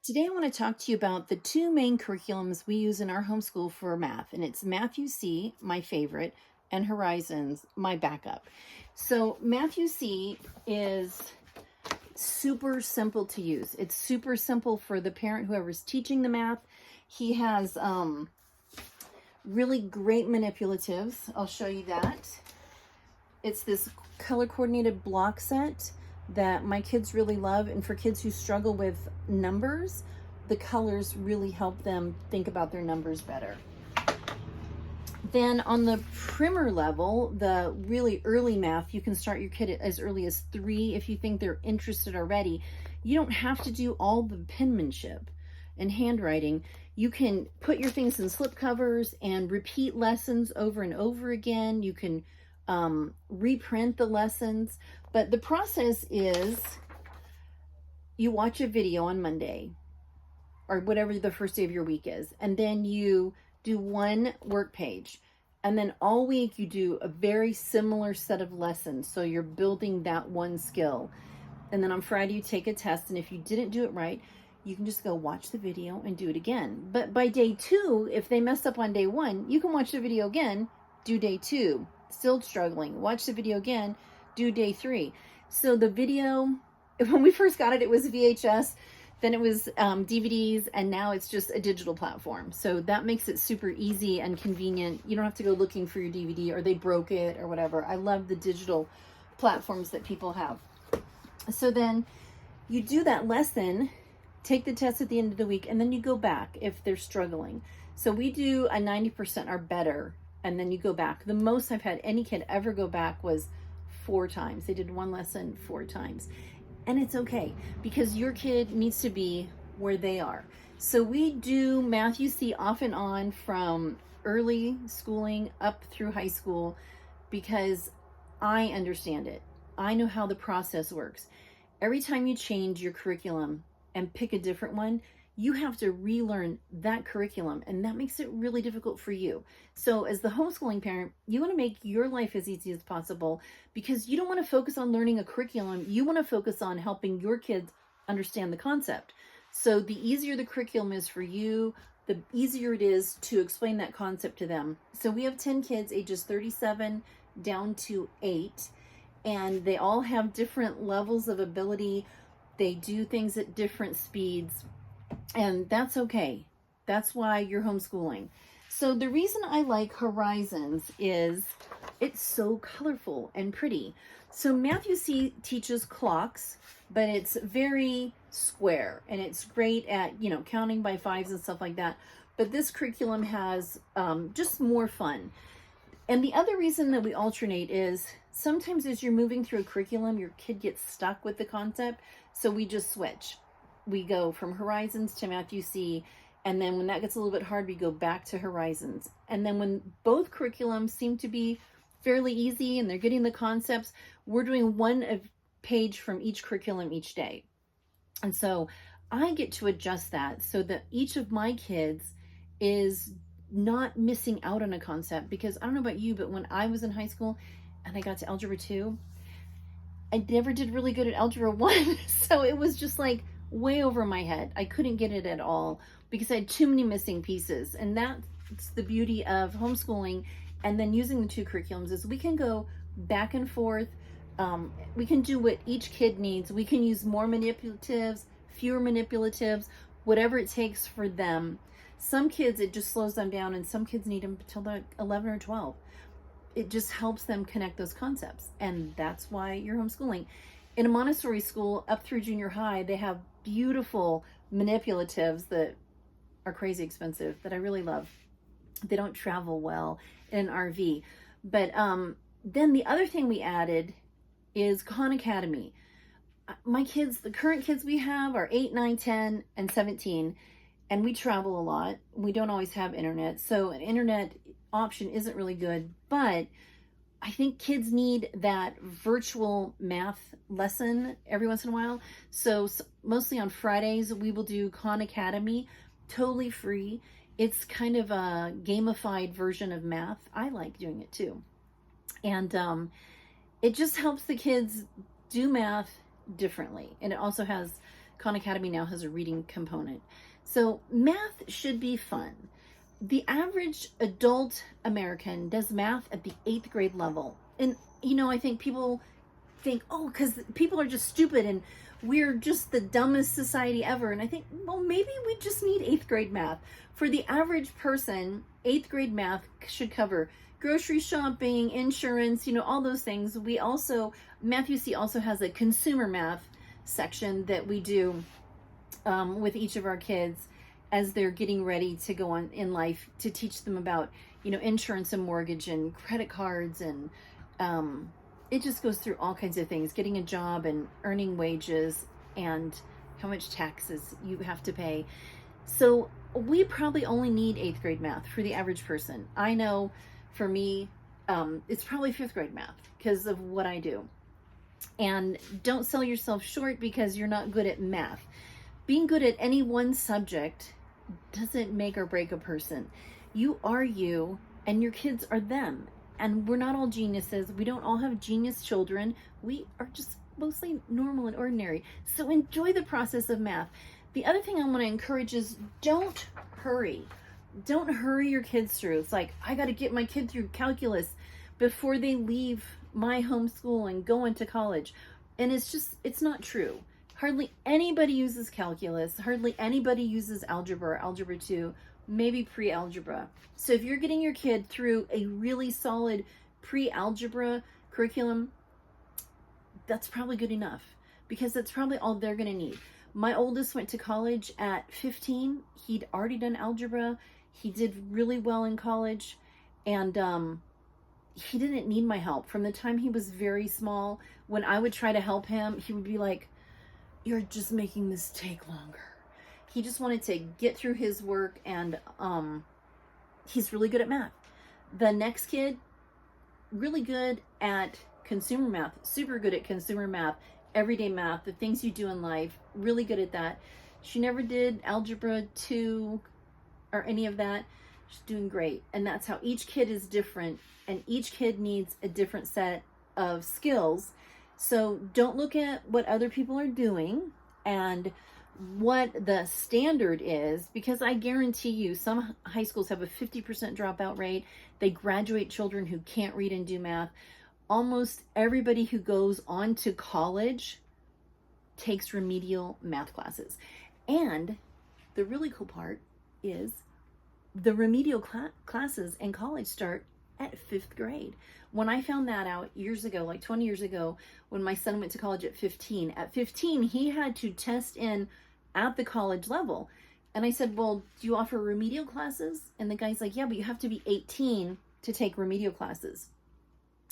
Today, I want to talk to you about the two main curriculums we use in our homeschool for math, and it's Math-U-See, my favorite, and Horizons, my backup. So, Math-U-See is super simple to use. It's super simple for the parent, whoever's teaching the math. He has really great manipulatives. I'll show you that. It's this color coordinated block set that my kids really love, and for kids who struggle with numbers, the colors really help them think about their numbers better. Then on the primer level, the really early math, you can start your kid as early as 3 if you think they're interested already. You don't have to do all the penmanship and handwriting. You can put your things in slip covers and repeat lessons over and over again. You can reprint the lessons, but the process is you watch a video on Monday or whatever the first day of your week is, and then you do one work page, and then all week you do a very similar set of lessons, so you're building that one skill. And then on Friday you take a test, and if you didn't do it right, you can just go watch the video and do it again. But by day 2, if they messed up on day 1, you can watch the video again, do day 2, still struggling, watch the video again, do day 3. So the video, when we first got it, it was VHS, then it was DVDs, and now it's just a digital platform. So that makes it super easy and convenient. You don't have to go looking for your DVD or they broke it or whatever. I love the digital platforms that people have. So then you do that lesson, take the test at the end of the week, and then you go back if they're struggling. So we do a 90% or better, and then you go back. The most I've had any kid ever go back was 4 times. They did one lesson 4 times. And it's okay, because your kid needs to be where they are. So we do Math-U-See off and on from early schooling up through high school, because I understand it. I know how the process works. Every time you change your curriculum and pick a different one, you have to relearn that curriculum, and that makes it really difficult for you. So as the homeschooling parent, you want to make your life as easy as possible, because you don't want to focus on learning a curriculum. You want to focus on helping your kids understand the concept. So the easier the curriculum is for you, the easier it is to explain that concept to them. So we have 10 kids ages 37 down to 8, and they all have different levels of ability. They do things at different speeds, and that's okay. That's why you're homeschooling. So the reason I like Horizons is it's so colorful and pretty. So Math-U-See teaches clocks, but it's very square, and it's great at, counting by 5s and stuff like that. But this curriculum has just more fun. And the other reason that we alternate is sometimes as you're moving through a curriculum, your kid gets stuck with the concept. So we just switch. We go from Horizons to Math-U-See, and then when that gets a little bit hard, we go back to Horizons. And then when both curriculums seem to be fairly easy and they're getting the concepts, we're doing one page from each curriculum each day. And so I get to adjust that so that each of my kids is not missing out on a concept. Because I don't know about you, but when I was in high school and I got to Algebra 2, I never did really good at Algebra 1. So it was just like way over my head. I couldn't get it at all because I had too many missing pieces. And that's the beauty of homeschooling and then using the two curriculums, is we can go back and forth. We can do what each kid needs. We can use more manipulatives, fewer manipulatives, whatever it takes for them. Some kids, it just slows them down, and some kids need them until they're 11 or 12. It just helps them connect those concepts, and that's why you're homeschooling. In a Montessori school up through junior high, they have beautiful manipulatives that are crazy expensive that I really love. They don't travel well in an RV. But then the other thing we added is Khan Academy. My kids, the current kids we have are 8, 9, 10, and 17, and we travel a lot. We don't always have internet, so an internet option isn't really good, but I think kids need that virtual math lesson every once in a while. So mostly on Fridays, we will do Khan Academy, totally free. It's kind of a gamified version of math. I like doing it too. And it just helps the kids do math differently. And it also has Khan Academy now has a reading component. So math should be fun. The average adult American does math at the 8th grade level. And, I think people think, oh, because people are just stupid and we're just the dumbest society ever. And I think, well, maybe we just need 8th grade math. For the average person, 8th grade math should cover grocery shopping, insurance, all those things. Math UC also has a consumer math section that we do with each of our kids as they're getting ready to go on in life, to teach them about, insurance and mortgage and credit cards. And it just goes through all kinds of things, getting a job and earning wages and how much taxes you have to pay. So we probably only need 8th grade math for the average person. I know for me, it's probably 5th grade math because of what I do. And don't sell yourself short because you're not good at math. Being good at any one subject doesn't make or break a person. You are you, and your kids are them. And we're not all geniuses. We don't all have genius children. We are just mostly normal and ordinary. So enjoy the process of math. The other thing I want to encourage is don't hurry. Don't hurry your kids through. It's like, I got to get my kid through calculus before they leave my homeschool and go into college. And it's not true. Hardly anybody uses calculus. Hardly anybody uses algebra 2, maybe pre-algebra. So if you're getting your kid through a really solid pre-algebra curriculum, that's probably good enough, because that's probably all they're going to need. My oldest went to college at 15. He'd already done algebra. He did really well in college, and he didn't need my help. From the time he was very small, when I would try to help him, he would be like, "You're just making this take longer." He just wanted to get through his work, and he's really good at math. The next kid, really good at consumer math, super good at consumer math, everyday math, the things you do in life, really good at that. She never did algebra 2 or any of that. She's doing great. And that's how each kid is different, and each kid needs a different set of skills. So don't look at what other people are doing and what the standard is, because I guarantee you some high schools have a 50% dropout rate. They graduate children who can't read and do math. Almost everybody who goes on to college takes remedial math classes. And the really cool part is the remedial classes in college start at 5th grade. When I found that out years ago, like 20 years ago, when my son went to college at 15, he had to test in at the college level. And I said, well, do you offer remedial classes? And the guy's like, yeah, but you have to be 18 to take remedial classes.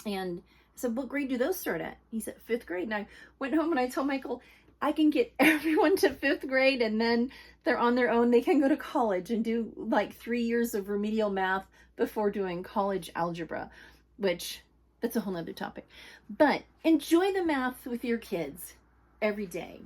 And I said, what grade do those start at? He said, 5th grade. And I went home and I told Michael, I can get everyone to 5th grade, and then they're on their own. They can go to college and do like 3 years of remedial math before doing college algebra, which that's a whole nother topic. But enjoy the math with your kids every day.